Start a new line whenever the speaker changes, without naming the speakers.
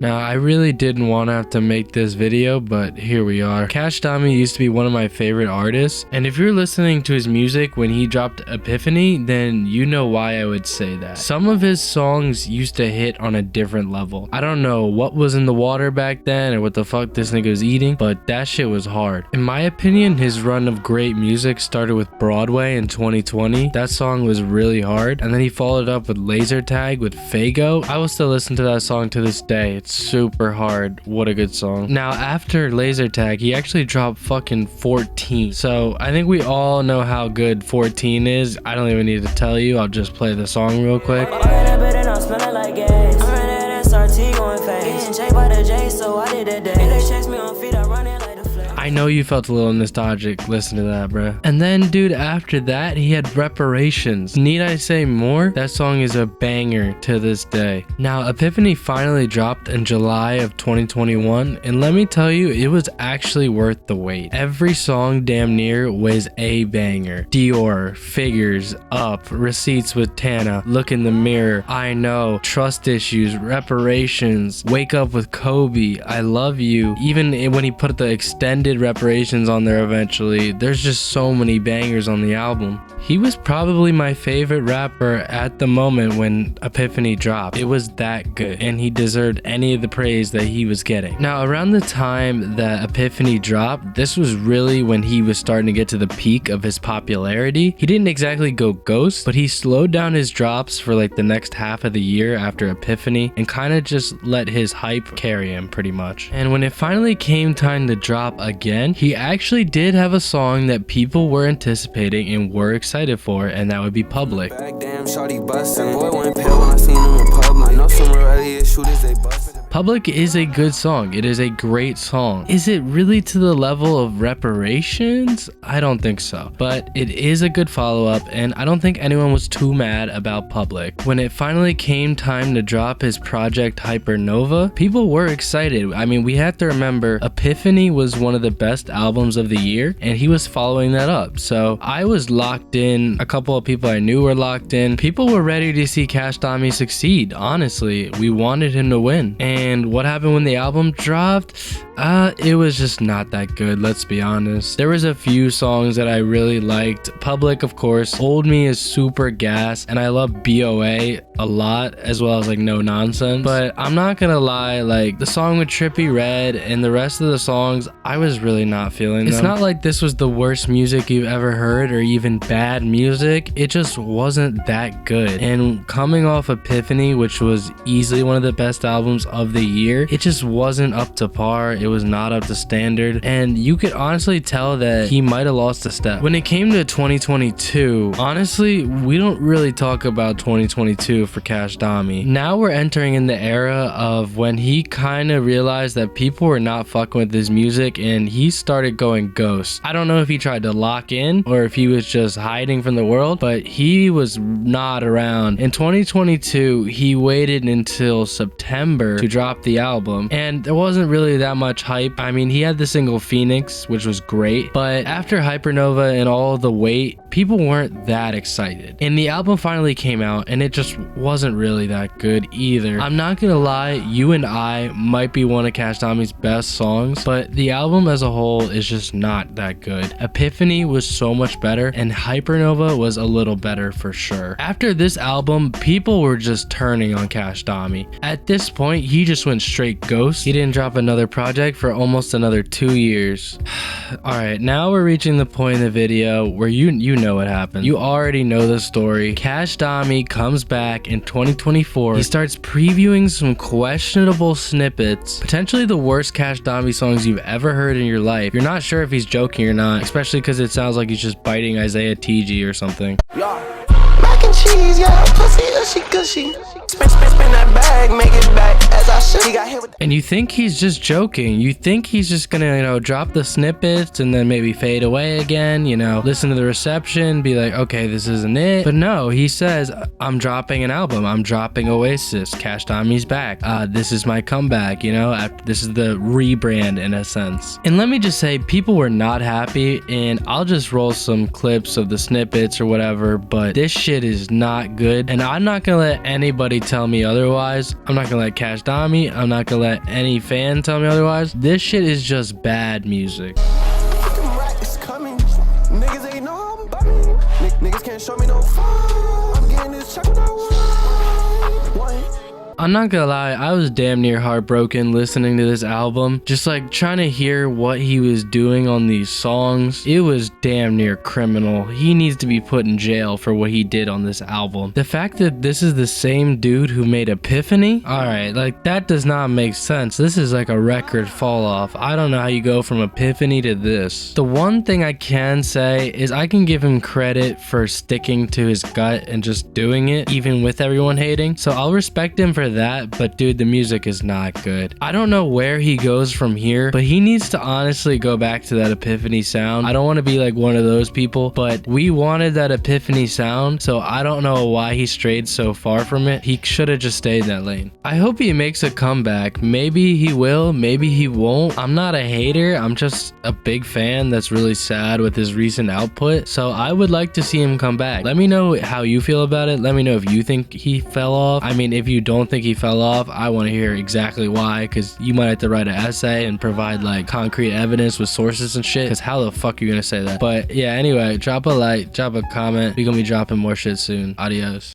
Now, I really didn't want to have to make this video, but here we are. KA HDAMI used to be one of my favorite artists, and if you're listening to his music when he dropped Epiphany, then you know why I would say that. Some of his songs used to hit on a different level. I don't know what was in the water back then or what the fuck this nigga was eating, but that shit was hard. In my opinion, his run of great music started with Broadway in 2020. That song was really hard, and then he followed up with Laser Tag with Fago. I will still listen to that song to this day. It's super hard. What a good song. Now, after Laser Tag, he actually dropped fucking 14. So I think we all know how good 14 is. I don't even need to tell you. I'll just play the song real quick. I know you felt a little nostalgic. Listen to that, bro. And then, dude, after that, he had Reparations. Need I say more? That song is a banger to this day. Now, Epiphany finally dropped in July of 2021, and let me tell you, it was actually worth the wait. Every song damn near was a banger. Dior, Figures, Up, Receipts with Tana, Look in the Mirror, I Know, Trust Issues, Reparations, Wake Up with Kobe, I Love You. Even when he put the extended Reparations on there eventually, there's just so many bangers on the album. He was probably my favorite rapper at the moment when Epiphany dropped. It was that good, and he deserved any of the praise that he was getting. Now, around the time that Epiphany dropped, this was really when he was starting to get to the peak of his popularity. He didn't exactly go ghost, but he slowed down his drops for like the next half of the year after Epiphany and kind of just let his hype carry him pretty much. And when it finally came time to drop again, he actually did have a song that people were anticipating and were excited for, and that would be Public. Public is a good song. It is a great song. Is it really to the level of Reparations? I don't think so, but it is a good follow-up, and I don't think anyone was too mad about Public. When it finally came time to drop his project Hypernova, people were excited. I mean, we have to remember Epiphany was one of the best albums of the year, and he was following that up. So I was locked in. A couple of people I knew were locked in. People were ready to see KA HDAMI succeed. Honestly, we wanted him to win. And what happened when the album dropped? It was just not that good, let's be honest. There was a few songs that I really liked. Public, of course. Old Me is super gas, and I love BOA a lot, as well as like No Nonsense. But I'm not gonna lie, like the song with Trippie Redd and the rest of the songs, I was really not feeling them. It's not like this was the worst music you've ever heard or even bad music. It just wasn't that good. And coming off Epiphany, which was easily one of the best albums of the year, it just wasn't up to par. It was not up to standard, and you could honestly tell that he might have lost a step. When it came to 2022, honestly, we don't really talk about 2022 for KA HDAMI. Now we're entering in the era of when he kind of realized that people were not fucking with his music, and he started going ghost. I don't know if he tried to lock in or if he was just hiding from the world, but he was not around. In 2022, he waited until September to drop the album, and there wasn't really that much hype. I mean, he had the single Phoenix, which was great, but after Hypernova and all the wait, people weren't that excited. And the album finally came out, and it just wasn't really that good either. I'm not gonna lie, You and I might be one of KA HDAMI's best songs, but the album as a whole is just not that good. Epiphany was so much better, and Hypernova was a little better for sure. After this album, people were just turning on KA HDAMI. At this point, he just went straight ghost. He didn't drop another project for almost another 2 years. Alright, now we're reaching the point in the video where you know what happened. You already know the story. KA HDAMI comes back in 2024. He starts previewing some questionable snippets, potentially the worst KA HDAMI songs you've ever heard in your life. You're not sure if he's joking or not, especially because it sounds like he's just biting Isaiah TG or something.
Mac and cheese, yeah, pussy, ushy, gushy. Spin that bag, make it back as I should. He got hit with.
And you think he's just joking. You think he's just gonna, drop the snippets and then maybe fade away again, listen to the reception, be like, okay, this isn't it. But no, he says, I'm dropping an album. I'm dropping Oasis. KA HDAMI's back. This is my comeback, this is the rebrand in a sense. And let me just say, people were not happy, and I'll just roll some clips of the snippets or whatever, but this shit is is not good, and I'm not gonna let anybody tell me otherwise. I'm not gonna let KA HDAMI, I'm not gonna let any fan tell me otherwise. This shit is just bad music.
Niggas ain't know I'm bumming. Niggas can't show me no fun. I'm getting this check without one.
I'm not gonna lie, I was damn near heartbroken listening to this album. Just like trying to hear what he was doing on these songs. It was damn near criminal. He needs to be put in jail for what he did on this album. The fact that this is the same dude who made Epiphany? Alright, like that does not make sense. This is like a record fall off. I don't know how you go from Epiphany to this. The one thing I can say is I can give him credit for sticking to his gut and just doing it, even with everyone hating. So I'll respect him for that, but dude, the music is not good. I don't know where he goes from here, but he needs to honestly go back to that Epiphany sound. I don't want to be like one of those people, but we wanted that Epiphany sound, so I don't know why he strayed so far from it. He should have just stayed in that lane. I hope he makes a comeback. Maybe he will, maybe he won't. I'm not a hater, I'm just a big fan that's really sad with his recent output, so I would like to see him come back. Let me know how you feel about it. Let me know if you think he fell off. I mean, if you don't think he fell off, I want to hear exactly why, because you might have to write an essay and provide like concrete evidence with sources and shit, because how the fuck are you gonna say that? But yeah, anyway, drop a like, drop a comment. We're gonna be dropping more shit soon. Adios.